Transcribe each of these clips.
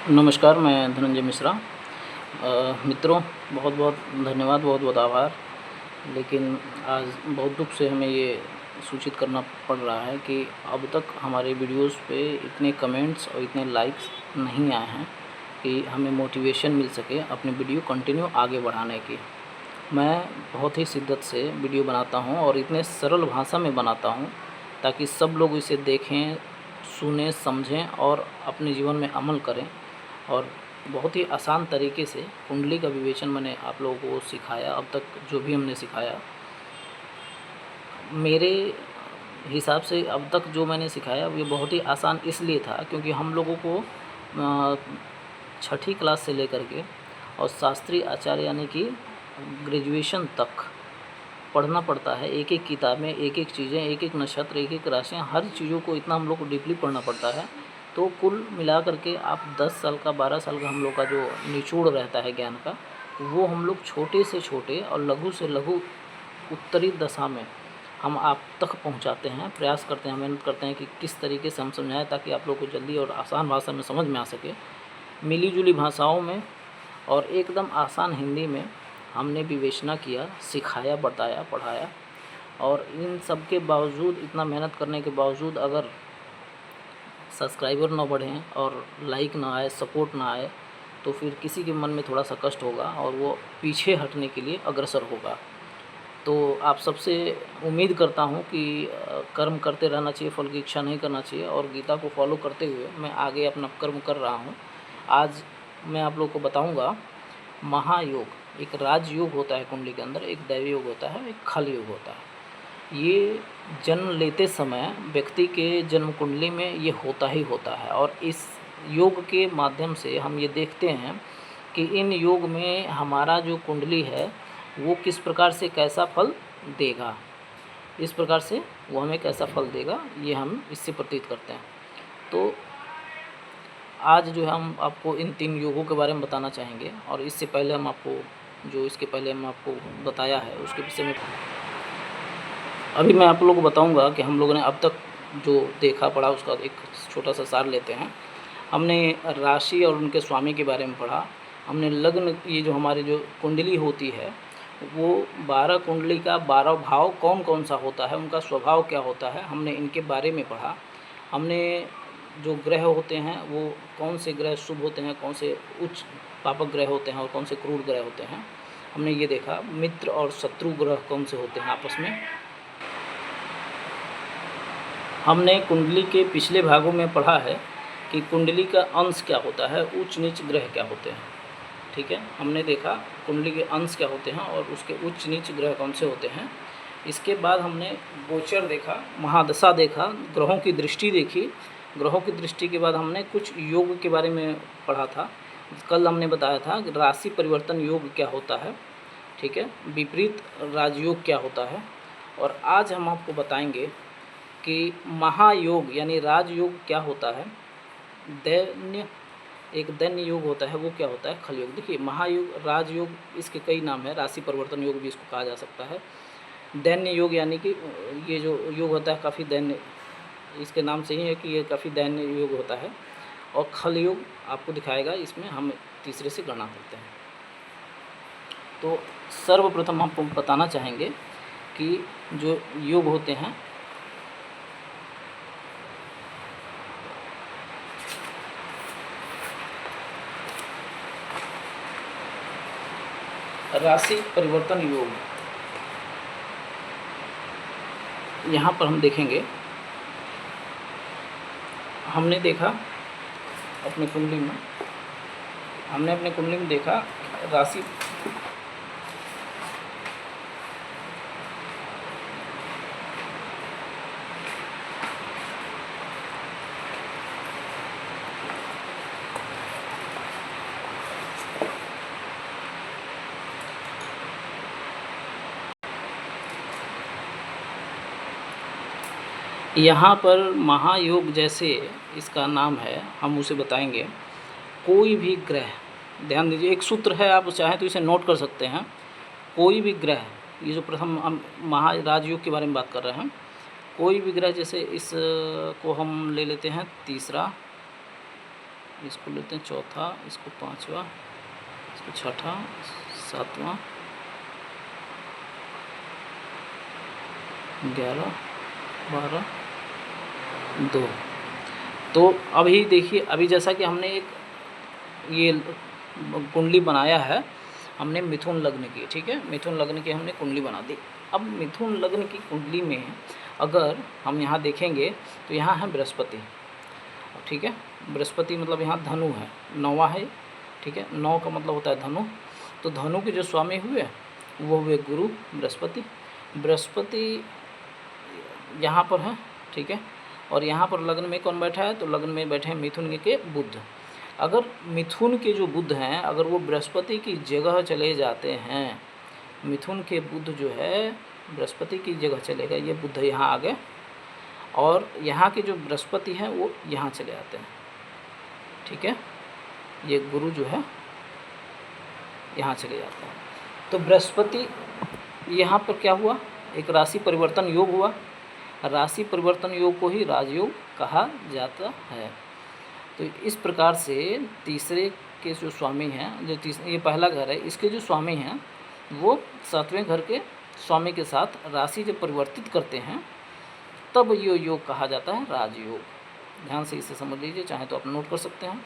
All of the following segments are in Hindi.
नमस्कार, मैं धनंजय मिश्रा। मित्रों, बहुत बहुत धन्यवाद, बहुत बहुत आभार। लेकिन आज बहुत दुख से हमें ये सूचित करना पड़ रहा है कि अब तक हमारे वीडियोस पे इतने कमेंट्स और इतने लाइक्स नहीं आए हैं कि हमें मोटिवेशन मिल सके अपनी वीडियो कंटिन्यू आगे बढ़ाने की। मैं बहुत ही शिद्दत से वीडियो बनाता हूँ और इतने सरल भाषा में बनाता हूँ ताकि सब लोग इसे देखें, सुनें, समझें और अपने जीवन में अमल करें। और बहुत ही आसान तरीके से कुंडली का विवेचन मैंने आप लोगों को सिखाया। अब तक जो भी हमने सिखाया, मेरे हिसाब से अब तक जो मैंने सिखाया ये बहुत ही आसान इसलिए था क्योंकि हम लोगों को छठी क्लास से लेकर के और शास्त्रीय आचार्य यानी कि ग्रेजुएशन तक पढ़ना पड़ता है। एक एक किताबें, एक एक चीज़ें, एक एक नक्षत्र, एक एक राशियाँ, हर चीज़ों को इतना हम लोग को डीपली पढ़ना पड़ता है। तो कुल मिला करके आप 10 साल का, 12 साल का हम लोग का जो निचोड़ रहता है ज्ञान का, वो हम लोग छोटे से छोटे और लघु से लघु उत्तरी दशा में हम आप तक पहुंचाते हैं। प्रयास करते हैं, मेहनत करते हैं कि किस तरीके से हम समझाएं ताकि आप लोग को जल्दी और आसान भाषा में समझ में आ सके। मिली जुली भाषाओं में और एकदम आसान हिंदी में हमने विवेचना किया, सिखाया, बताया, पढ़ाया। और इन सब के बावजूद, इतना मेहनत करने के बावजूद अगर सब्सक्राइबर ना बढ़ें और लाइक ना आए, सपोर्ट ना आए, तो फिर किसी के मन में थोड़ा सा कष्ट होगा और वो पीछे हटने के लिए अग्रसर होगा। तो आप सबसे उम्मीद करता हूँ कि कर्म करते रहना चाहिए, फल की इच्छा नहीं करना चाहिए और गीता को फॉलो करते हुए मैं आगे अपना कर्म कर रहा हूँ। आज मैं आप लोग को बताऊँगा महायोग। एक राजयोग होता है कुंडली के अंदर, एक दैवी योग होता है, एक खल योग होता है। ये जन्म लेते समय व्यक्ति के जन्म कुंडली में ये होता ही होता है और इस योग के माध्यम से हम ये देखते हैं कि इन योग में हमारा जो कुंडली है वो किस प्रकार से कैसा फल देगा, इस प्रकार से वो हमें कैसा फल देगा, ये हम इससे प्रतीत करते हैं। तो आज जो है हम आपको इन 3 योगों के बारे में बताना चाहेंगे और इससे पहले हम आपको इसके पहले हम आपको बताया है उसके विषय में अभी मैं आप लोगों को बताऊंगा कि हम लोगों ने अब तक जो देखा पढ़ा उसका एक छोटा सा सार लेते हैं। हमने राशि और उनके स्वामी के बारे में पढ़ा। हमने लग्न, ये जो हमारी जो कुंडली होती है वो 12 कुंडली का 12 भाव कौन कौन सा होता है, उनका स्वभाव क्या होता है, हमने इनके बारे में पढ़ा। हमने जो ग्रह होते हैं वो कौन से ग्रह शुभ होते हैं, कौन से उच्च पापक ग्रह होते हैं और कौन से क्रूर ग्रह होते हैं, हमने ये देखा। मित्र और शत्रु ग्रह कौन से होते हैं आपस में। हमने कुंडली के पिछले भागों में पढ़ा है कि कुंडली का अंश क्या होता है, उच्च नीच ग्रह क्या होते हैं। ठीक है, हमने देखा कुंडली के अंश क्या होते हैं और उसके उच्च नीच ग्रह कौन से होते हैं। इसके बाद हमने गोचर देखा, महादशा देखा, ग्रहों की दृष्टि देखी। ग्रहों की दृष्टि के बाद हमने कुछ योग के बारे में पढ़ा था। कल हमने बताया था कि राशि परिवर्तन योग क्या होता है, ठीक है, विपरीत राजयोग क्या होता है। और आज हम आपको बताएंगे कि महायोग यानी राजयोग क्या होता है, एक दैन्य योग होता है वो क्या होता है, खल योग। देखिए, महायोग, राजयोग, इसके कई नाम है, राशि परिवर्तन योग भी इसको कहा जा सकता है। दैन्य योग यानी कि ये जो योग होता है काफ़ी दैन्य, इसके नाम से ही है कि ये काफ़ी दैन्य योग होता है। और खल योग आपको दिखाएगा, इसमें हम तीसरे से गणना करते हैं। तो सर्वप्रथम आपको बताना चाहेंगे कि जो योग होते हैं, राशि परिवर्तन योग, यहाँ पर हम देखेंगे, हमने देखा अपने कुंडली में, हमने अपने कुंडली में देखा राशि यहाँ पर महायोग जैसे इसका नाम है, हम उसे बताएंगे। कोई भी ग्रह, ध्यान दीजिए, एक सूत्र है, आप चाहें तो इसे नोट कर सकते हैं। कोई भी ग्रह, ये जो प्रथम हम महाराजयोग के बारे में बात कर रहे हैं, कोई भी ग्रह, जैसे इस को हम ले लेते हैं तीसरा, इसको लेते हैं चौथा, इसको पाँचवा, इसको छठा, सातवां, 11, 12, 2। तो अभी देखिए, अभी जैसा कि हमने एक ये कुंडली बनाया है, हमने मिथुन लग्न की, ठीक है, मिथुन लग्न की हमने कुंडली बना दी। अब मिथुन लग्न की कुंडली में अगर हम यहाँ देखेंगे तो यहाँ है बृहस्पति, ठीक है, बृहस्पति मतलब यहाँ धनु है, 9वां है, ठीक है, 9 का मतलब होता है धनु। तो धनु के जो स्वामी हुए वो हुए गुरु बृहस्पति। बृहस्पति यहाँ पर है, ठीक है, और यहाँ पर लग्न में कौन बैठा है, तो लग्न में बैठे हैं मिथुन के बुध। अगर मिथुन के जो बुध हैं अगर वो बृहस्पति की जगह चले जाते हैं, मिथुन के बुध जो है बृहस्पति की जगह चले गए, ये बुध यहाँ आ गए, और यहाँ के जो बृहस्पति हैं वो यहाँ चले आते हैं, ठीक है, ये गुरु जो है यहाँ चले जाते हैं। तो बृहस्पति यहाँ पर क्या हुआ, एक राशि परिवर्तन योग हुआ। राशि परिवर्तन योग को ही राजयोग कहा जाता है। तो इस प्रकार से तीसरे के जो स्वामी हैं, जो ये पहला घर है, इसके जो स्वामी हैं वो सातवें घर के स्वामी के साथ राशि जब परिवर्तित करते हैं तब ये योग कहा जाता है राजयोग। ध्यान से इसे समझ लीजिए, चाहे तो आप नोट कर सकते हैं।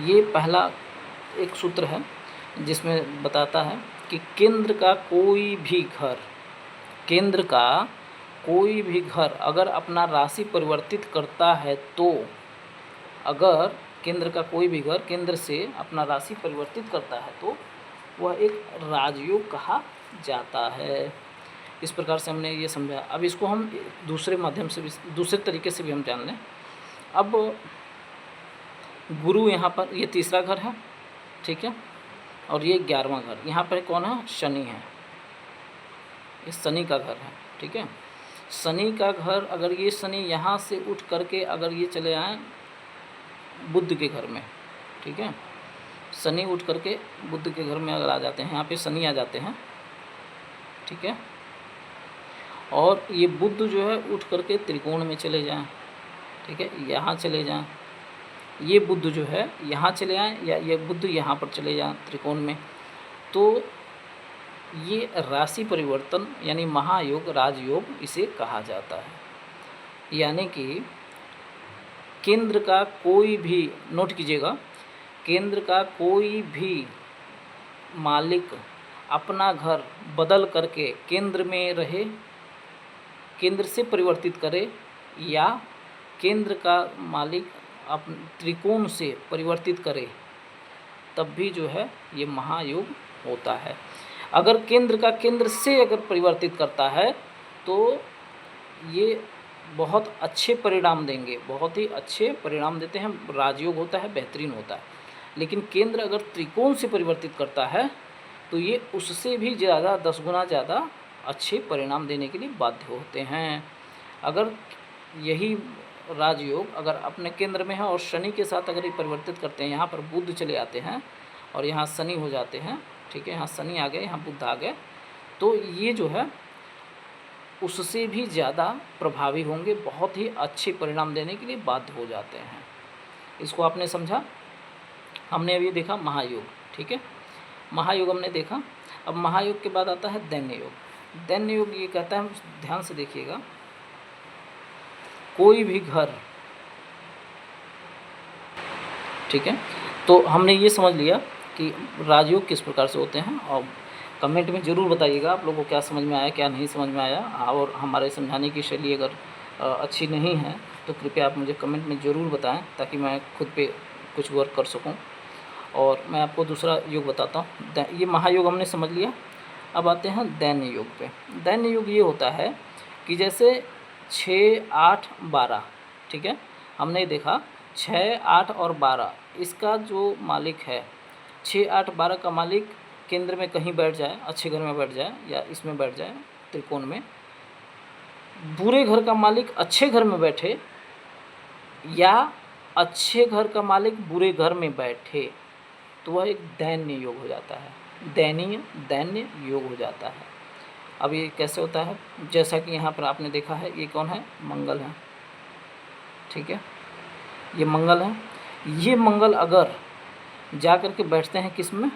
ये पहला एक सूत्र है जिसमें बताता है कि केंद्र का कोई भी घर, केंद्र का कोई भी घर अगर अपना राशि परिवर्तित करता है तो, अगर केंद्र का कोई भी घर केंद्र से अपना राशि परिवर्तित करता है तो वह एक राजयोग कहा जाता है। इस प्रकार से हमने ये समझा। अब इसको हम दूसरे माध्यम से भी, दूसरे तरीके से भी हम जान लें। अब गुरु यहाँ पर, ये तीसरा घर है, ठीक है, और ये 11वां घर, यहाँ पर कौन है, शनि है, ये शनि का घर है, ठीक है। शनि का घर, अगर ये शनि यहाँ से उठ करके अगर ये चले आए बुध के घर में, ठीक है, शनि उठ करके बुध के घर में अगर आ जाते हैं, यहाँ पे शनि आ जाते हैं, ठीक है, और ये बुध जो है उठ करके त्रिकोण में चले जाएं, ठीक है, यहाँ चले जाएं, ये बुध जो है यहाँ चले आएँ या ये बुध यहाँ पर चले जाएं त्रिकोण में, तो ये राशि परिवर्तन यानी महायोग राजयोग इसे कहा जाता है। यानी कि केंद्र का कोई भी, नोट कीजिएगा, केंद्र का कोई भी मालिक अपना घर बदल करके केंद्र में रहे, केंद्र से परिवर्तित करे, या केंद्र का मालिक अपन त्रिकोण से परिवर्तित करे, तब भी जो है ये महायोग होता है। अगर केंद्र का केंद्र से अगर परिवर्तित करता है तो ये बहुत अच्छे परिणाम देंगे, बहुत ही अच्छे परिणाम देते हैं, राजयोग होता है, बेहतरीन होता है। लेकिन केंद्र अगर त्रिकोण से परिवर्तित करता है तो ये उससे भी ज़्यादा 10 गुना ज़्यादा अच्छे परिणाम देने के लिए बाध्य होते हैं। अगर यही राजयोग अगर अपने केंद्र में है और शनि के साथ अगर ये परिवर्तित करते हैं, यहाँ पर बुध चले आते हैं और यहाँ शनि हो जाते हैं, ठीक है, यहाँ शनि आ गए, यहाँ बुध आ गए, तो ये जो है उससे भी ज़्यादा प्रभावी होंगे, बहुत ही अच्छे परिणाम देने के लिए बाध्य हो जाते हैं। इसको आपने समझा। हमने अभी देखा महायोग, ठीक है, महायोग हमने देखा। अब महायोग के बाद आता है दैन्य योग। दैन्य योग ये कहता है, ध्यान से देखिएगा, कोई भी घर, ठीक है, तो हमने ये समझ लिया कि राजयोग किस प्रकार से होते हैं। और कमेंट में ज़रूर बताइएगा आप लोगों को क्या समझ में आया, क्या नहीं समझ में आया, और हमारे समझाने की शैली अगर अच्छी नहीं है तो कृपया आप मुझे कमेंट में ज़रूर बताएं ताकि मैं खुद पे कुछ वर्क कर सकूं। और मैं आपको दूसरा योग बताता हूँ। ये महायोग हमने समझ लिया। अब आते हैं दैन्य योग पे। दैन्य योग ये होता है कि जैसे 6, 8, 12, ठीक है, हमने देखा 6, 8 और 12 इसका जो मालिक है, 6, 8, 12 का मालिक केंद्र में कहीं बैठ जाए, अच्छे घर में बैठ जाए या इसमें बैठ जाए त्रिकोण में, बुरे घर का मालिक अच्छे घर में बैठे या अच्छे घर का मालिक बुरे घर में बैठे, तो वह एक दैन्य योग हो जाता है, दैन्य योग हो जाता है। अब ये कैसे होता है, जैसा कि यहाँ पर आपने देखा है, ये कौन है, मंगल है, ठीक है, ये मंगल है। ये मंगल अगर जा कर के बैठते हैं किस में,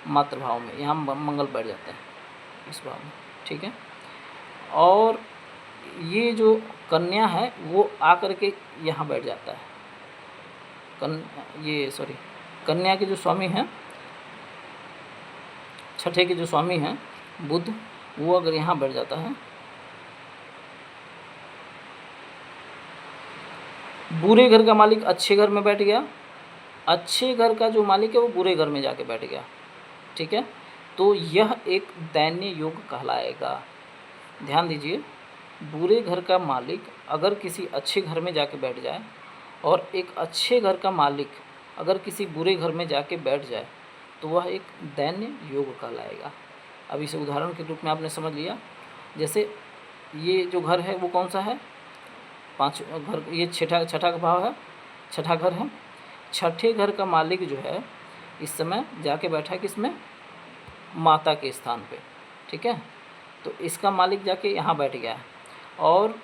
मातृभाव में, यहाँ मंगल बैठ जाते हैं इस भाव में, ठीक है। और ये जो कन्या है वो आकर के यहाँ बैठ जाता है, कन्या के जो स्वामी हैं, छठे के जो स्वामी हैं बुध, वो अगर यहाँ बैठ जाता है, बुरे घर का मालिक अच्छे घर में बैठ गया, अच्छे घर का जो मालिक है वो बुरे घर में जाके बैठ गया, ठीक है। तो यह एक दैन्य योग कहलाएगा। ध्यान दीजिए, बुरे घर का मालिक अगर किसी अच्छे घर में जाके बैठ जाए और एक अच्छे घर का मालिक अगर किसी बुरे घर में जाके बैठ जाए तो वह एक दैन्य योग कहलाएगा। अब इसे उदाहरण के रूप में आपने समझ लिया। जैसे ये जो घर है वो कौन सा है, 5 घर, ये छठा का भाव है, छठा घर है। छठे घर का मालिक जो है इस समय जाके बैठा है किसमें, माता के स्थान पे, ठीक है। तो इसका मालिक जाके यहाँ बैठ गया है और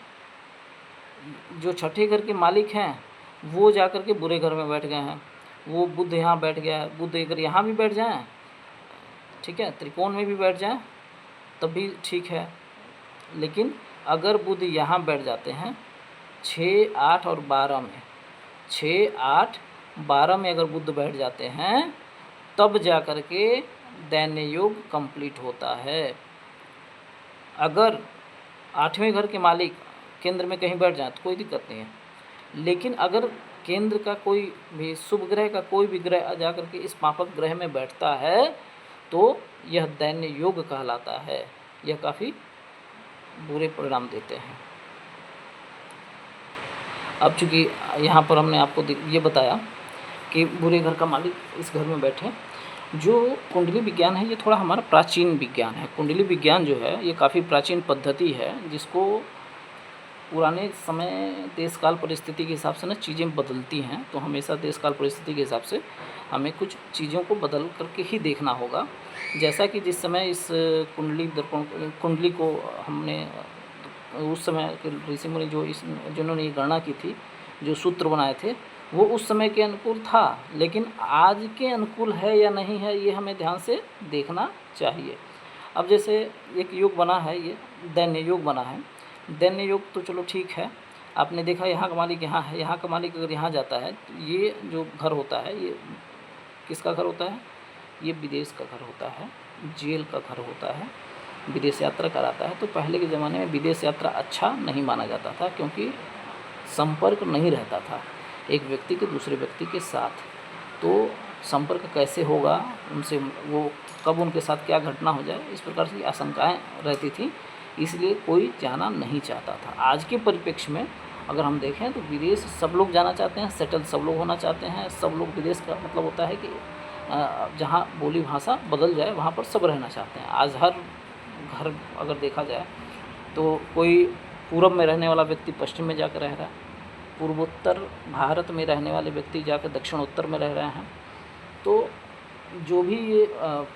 जो छठे घर के मालिक हैं वो जा कर के बुरे घर में बैठ गए हैं। वो बुध यहाँ बैठ गया है, बुध अगर यहाँ भी बैठ जाएं, ठीक है, त्रिकोण में भी बैठ जाएं तब भी ठीक है। लेकिन अगर बुध यहाँ बैठ जाते हैं 6, 8 और 12 में, 6, 8, 12 में अगर बुध बैठ जाते हैं तब जा कर के दैन्य योग कंप्लीट होता है। अगर 8वें घर के मालिक केंद्र में कहीं बैठ जाए तो कोई दिक्कत नहीं है, लेकिन अगर केंद्र का कोई भी शुभ ग्रह का कोई भी ग्रह जा कर के इस पापक ग्रह में बैठता है तो यह दैन्य योग कहलाता है। यह काफ़ी बुरे परिणाम देते हैं। अब चूँकि यहाँ पर हमने आपको ये बताया कि बुरे घर का मालिक इस घर में बैठे, जो कुंडली विज्ञान है ये थोड़ा हमारा प्राचीन विज्ञान है। कुंडली विज्ञान जो है ये काफ़ी प्राचीन पद्धति है, जिसको पुराने समय देश काल परिस्थिति के हिसाब से ना चीज़ें बदलती हैं। तो हमेशा देश काल परिस्थिति के हिसाब से हमें कुछ चीज़ों को बदल करके ही देखना होगा। जैसा कि जिस समय इस कुंडली को हमने उस समय के ऋषि मुनि जिन्होंने ये गणना की थी, जो सूत्र बनाए थे, वो उस समय के अनुकूल था, लेकिन आज के अनुकूल है या नहीं है ये हमें ध्यान से देखना चाहिए। अब जैसे एक योग बना है, ये दैन्य योग बना है। दैन्य योग तो चलो ठीक है, आपने देखा यहाँ का मालिक यहाँ है, यहाँ का मालिक अगर यहाँ जाता है तो ये जो घर होता है ये किसका घर होता है, ये विदेश का घर होता है, जेल का घर होता है, विदेश यात्रा कराता है। तो पहले के ज़माने में विदेश यात्रा अच्छा नहीं माना जाता था, क्योंकि संपर्क नहीं रहता था एक व्यक्ति के दूसरे व्यक्ति के साथ। तो संपर्क कैसे होगा उनसे, वो कब उनके साथ क्या घटना हो जाए, इस प्रकार की आशंकाएं रहती थी, इसलिए कोई जाना नहीं चाहता था। आज के परिप्रेक्ष्य में अगर हम देखें तो विदेश सब लोग जाना चाहते हैं, सेटल सब लोग होना चाहते हैं। सब लोग विदेश का मतलब होता है कि जहाँ बोली भाषा बदल जाए वहाँ पर सब रहना चाहते हैं। आज हर घर अगर देखा जाए तो कोई पूर्व में रहने वाला व्यक्ति पश्चिम में जाकर रह रहा है, पूर्वोत्तर भारत में रहने वाले व्यक्ति जाकर दक्षिणोत्तर में रह रहे हैं। तो जो भी ये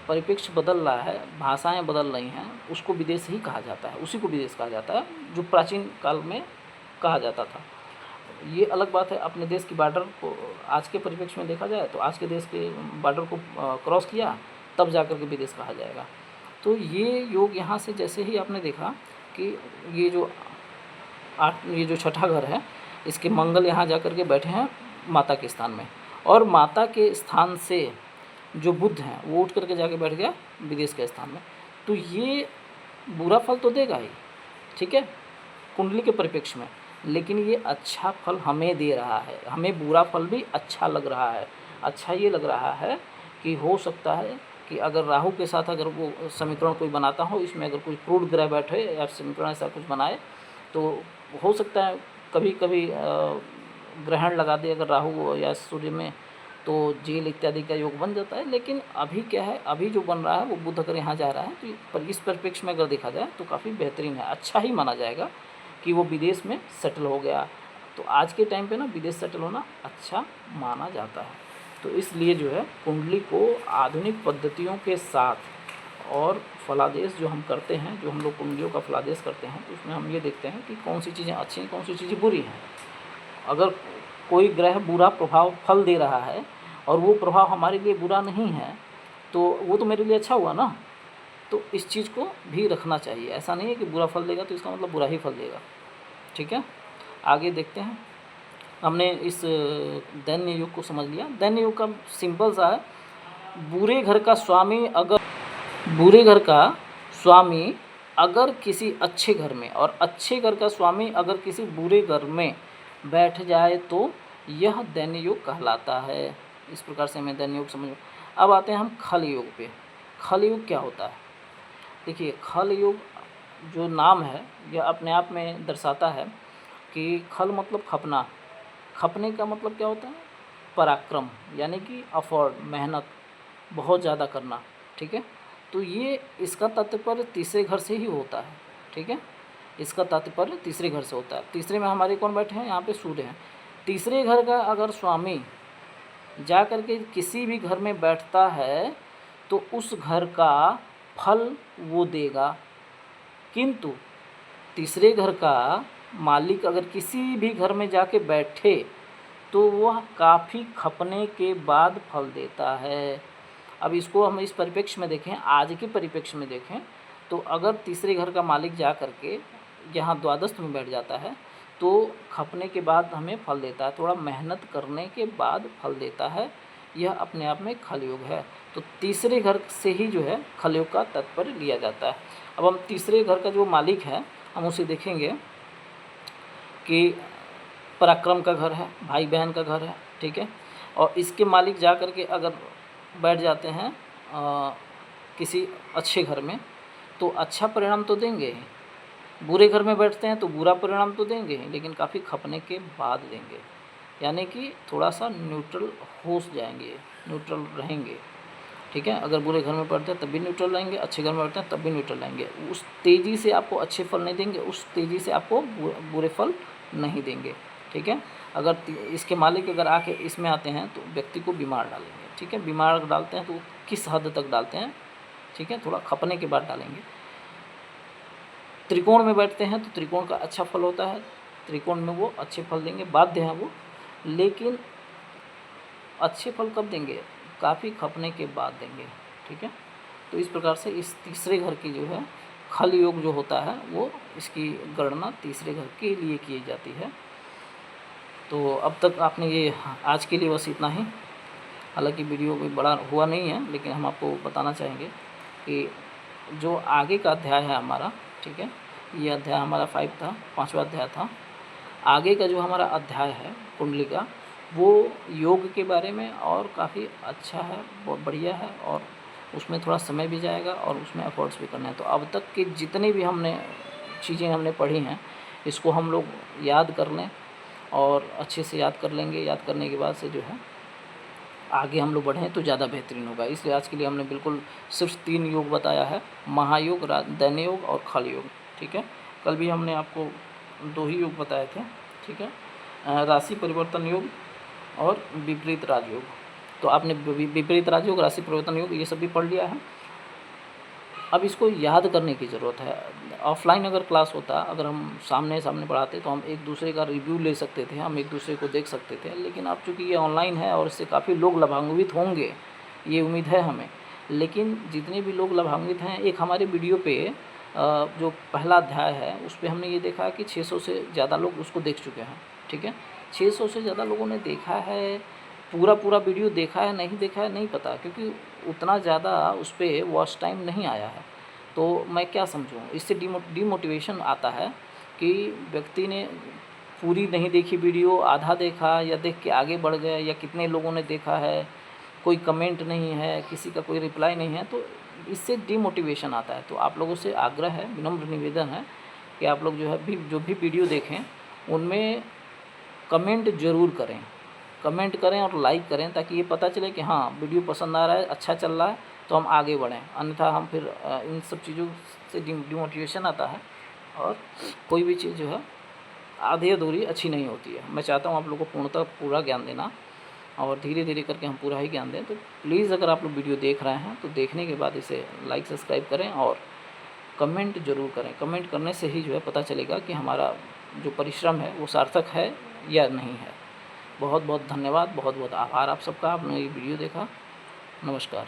परिप्रेक्ष्य बदल रहा है, भाषाएं बदल रही हैं, उसको विदेश ही कहा जाता है, उसी को विदेश कहा जाता है जो प्राचीन काल में कहा जाता था। ये अलग बात है, अपने देश की बॉर्डर को आज के परिप्रेक्ष्य में देखा जाए तो आज के देश के बॉर्डर को क्रॉस किया तब जाकर के विदेश कहा जाएगा। तो ये योग यहाँ से जैसे ही आपने देखा कि ये जो छठा घर है, इसके मंगल यहाँ जा कर के बैठे हैं माता के स्थान में, और माता के स्थान से जो बुध हैं वो उठ करके जाके बैठ गया विदेश के स्थान में। तो ये बुरा फल तो देगा ही, ठीक है, कुंडली के परिप्रेक्ष्य में, लेकिन ये अच्छा फल हमें दे रहा है। हमें बुरा फल भी अच्छा लग रहा है। अच्छा ये लग रहा है कि हो सकता है कि अगर राहु के साथ अगर वो समीकरण कोई बनाता हो, इसमें अगर कोई क्रूड ग्रह बैठे या समीकरण ऐसा कुछ बनाए तो हो सकता है कभी कभी ग्रहण लगा दे अगर राहु या सूर्य में, तो जेल इत्यादि का योग बन जाता है। लेकिन अभी क्या है, अभी जो बन रहा है वो बुध अगर यहाँ जा रहा है तो पर इस परिप्रेक्ष्य में अगर देखा जाए तो काफ़ी बेहतरीन है, अच्छा ही माना जाएगा कि वो विदेश में सेटल हो गया। तो आज के टाइम पे ना विदेश सेटल होना अच्छा माना जाता है। तो इसलिए जो है कुंडली को आधुनिक पद्धतियों के साथ और फलादेश जो हम करते हैं, जो हम लोग कुंडलियों का फलादेश करते हैं, तो उसमें हम ये देखते हैं कि कौन सी चीज़ें अच्छी हैं, कौन सी चीज़ें बुरी हैं। अगर कोई ग्रह बुरा प्रभाव फल दे रहा है और वो प्रभाव हमारे लिए बुरा नहीं है, तो वो तो मेरे लिए अच्छा हुआ ना। तो इस चीज़ को भी रखना चाहिए। ऐसा नहीं है कि बुरा फल देगा तो इसका मतलब बुरा ही फल देगा। ठीक है, आगे देखते हैं। हमने इस दैन्य युग को समझ लिया। दैन्य युग का सिंपल सा है, बुरे घर का स्वामी अगर किसी अच्छे घर में और अच्छे घर का स्वामी अगर किसी बुरे घर में बैठ जाए तो यह दैन्य युग कहलाता है। इस प्रकार से हमें दैन्य युग समझ। अब आते हैं हम खल युग पे। खल युग क्या होता है? देखिए, खल युग जो नाम है यह अपने आप में दर्शाता है कि खल मतलब खपना। खपने का मतलब क्या होता है? पराक्रम, यानी कि एफर्ट, मेहनत बहुत ज़्यादा करना। ठीक है, तो ये इसका तात्पर्य तीसरे घर से ही होता है। ठीक है, इसका तात्पर्य तीसरे घर से होता है। तीसरे में हमारे कौन बैठे हैं? यहाँ पे सूर्य हैं। तीसरे घर का अगर स्वामी जा कर के किसी भी घर में बैठता है तो उस घर का फल वो देगा, किंतु तीसरे घर का मालिक अगर किसी भी घर में जाके बैठे तो वह काफ़ी खपने के बाद फल देता है। अब इसको हम इस परिप्रेक्ष्य में देखें, आज के परिप्रेक्ष्य में देखें तो अगर तीसरे घर का मालिक जा करके यहाँ द्वादश में बैठ जाता है तो खपने के बाद हमें फल देता है, थोड़ा मेहनत करने के बाद फल देता है। यह अपने आप में खलयुग है। तो तीसरे घर से ही जो है खलयुग का तात्पर्य लिया जाता है। अब हम तीसरे घर का जो मालिक है हम उसे देखेंगे कि पराक्रम का घर है, भाई बहन का घर है। ठीक है, और इसके मालिक जा कर के अगर बैठ जाते हैं किसी अच्छे घर में तो अच्छा परिणाम तो देंगे ही। बुरे घर में बैठते हैं तो बुरा परिणाम तो देंगे ही, लेकिन काफ़ी खपने के बाद देंगे, यानी कि थोड़ा सा न्यूट्रल हो जाएंगे, न्यूट्रल रहेंगे। ठीक है, अगर बुरे घर में पढ़ते हैं तब भी न्यूट्रल रहेंगे, अच्छे घर में पढ़ते हैं तब भी न्यूट्रल रहेंगे। उस तेज़ी से आपको अच्छे फल नहीं देंगे, उस तेज़ी से आपको बुरे फल नहीं देंगे। ठीक है, अगर इसके मालिक अगर आके इसमें आते हैं तो व्यक्ति को बीमार डालेंगे। ठीक है, बीमार डालते हैं तो किस हद तक डालते हैं? ठीक है, थोड़ा खपने के बाद डालेंगे। त्रिकोण में बैठते हैं तो त्रिकोण का अच्छा फल होता है, त्रिकोण में वो अच्छे फल देंगे, बाध्य हैं वो, लेकिन अच्छे फल कब देंगे? काफ़ी खपने के बाद देंगे। ठीक है, तो इस प्रकार से इस तीसरे घर की जो है खल योग जो होता है वो इसकी गणना तीसरे घर के लिए की जाती है। तो अब तक आपने ये आज के लिए बस इतना ही। हालांकि वीडियो कोई बड़ा हुआ नहीं है, लेकिन हम आपको बताना चाहेंगे कि जो आगे का अध्याय है हमारा, ठीक है, ये अध्याय हमारा 5 था, 5वां अध्याय था। आगे का जो हमारा अध्याय है कुंडली का, वो योग के बारे में और काफ़ी अच्छा है, बहुत बढ़िया है, और उसमें थोड़ा समय भी जाएगा और उसमें एफर्ट्स भी करना है। तो अब तक के जितनी भी हमने चीज़ें हमने पढ़ी हैं इसको हम लोग याद कर लें और अच्छे से याद कर लेंगे। याद करने के बाद से जो है आगे हम लोग बढ़ें तो ज़्यादा बेहतरीन होगा। इसलिए आज के लिए हमने बिल्कुल सिर्फ 3 योग बताया है, महायोग, दैन्य योग और खल योग। ठीक है, कल भी हमने आपको 2 ही योग बताए थे। ठीक है, राशि परिवर्तन योग और विपरीत राजयोग। तो आपने विपरीत राजयोग, राशि परिवर्तन योग ये सब भी पढ़ लिया है। अब इसको याद करने की ज़रूरत है। ऑफलाइन अगर क्लास होता, अगर हम सामने सामने पढ़ाते तो हम एक दूसरे का रिव्यू ले सकते थे, हम एक दूसरे को देख सकते थे। लेकिन अब चूँकि ये ऑनलाइन है और इससे काफ़ी लोग लाभान्वित होंगे, ये उम्मीद है हमें। लेकिन जितने भी लोग लाभान्वित हैं, एक हमारे वीडियो पे जो पहला अध्याय है उस पर हमने ये देखा कि 600 से ज़्यादा लोग उसको देख चुके हैं। ठीक है, 600 से ज़्यादा लोगों ने देखा है। पूरा वीडियो देखा है नहीं देखा है नहीं पता, क्योंकि उतना ज़्यादा उस पर वॉच टाइम नहीं आया है। तो मैं क्या समझूँ, इससे डिमोटिवेशन आता है कि व्यक्ति ने पूरी नहीं देखी वीडियो, आधा देखा या देख के आगे बढ़ गए, या कितने लोगों ने देखा है, कोई कमेंट नहीं है, किसी का कोई रिप्लाई नहीं है, तो इससे डिमोटिवेशन आता है। तो आप लोगों से आग्रह है, विनम्र निवेदन है कि आप लोग जो भी वीडियो देखें उनमें कमेंट ज़रूर करें, कमेंट करें और लाइक करें, ताकि ये पता चले कि हाँ वीडियो पसंद आ रहा है, अच्छा चल रहा है, तो हम आगे बढ़ें। अन्यथा हम फिर इन सब चीज़ों से डिमोटिवेशन आता है और कोई भी चीज़ जो है आधी अधूरी अच्छी नहीं होती है। मैं चाहता हूँ आप लोगों को पूर्णतः पूरा ज्ञान देना, और धीरे धीरे करके हम पूरा ही ज्ञान दें। तो प्लीज़ अगर आप लोग वीडियो देख रहे हैं तो देखने के बाद इसे लाइक सब्सक्राइब करें और कमेंट ज़रूर करें। कमेंट करने से ही जो है पता चलेगा कि हमारा जो परिश्रम है वो सार्थक है या नहीं है। बहुत बहुत धन्यवाद, बहुत बहुत आभार आप सबका, आपने ये वीडियो देखा। नमस्कार।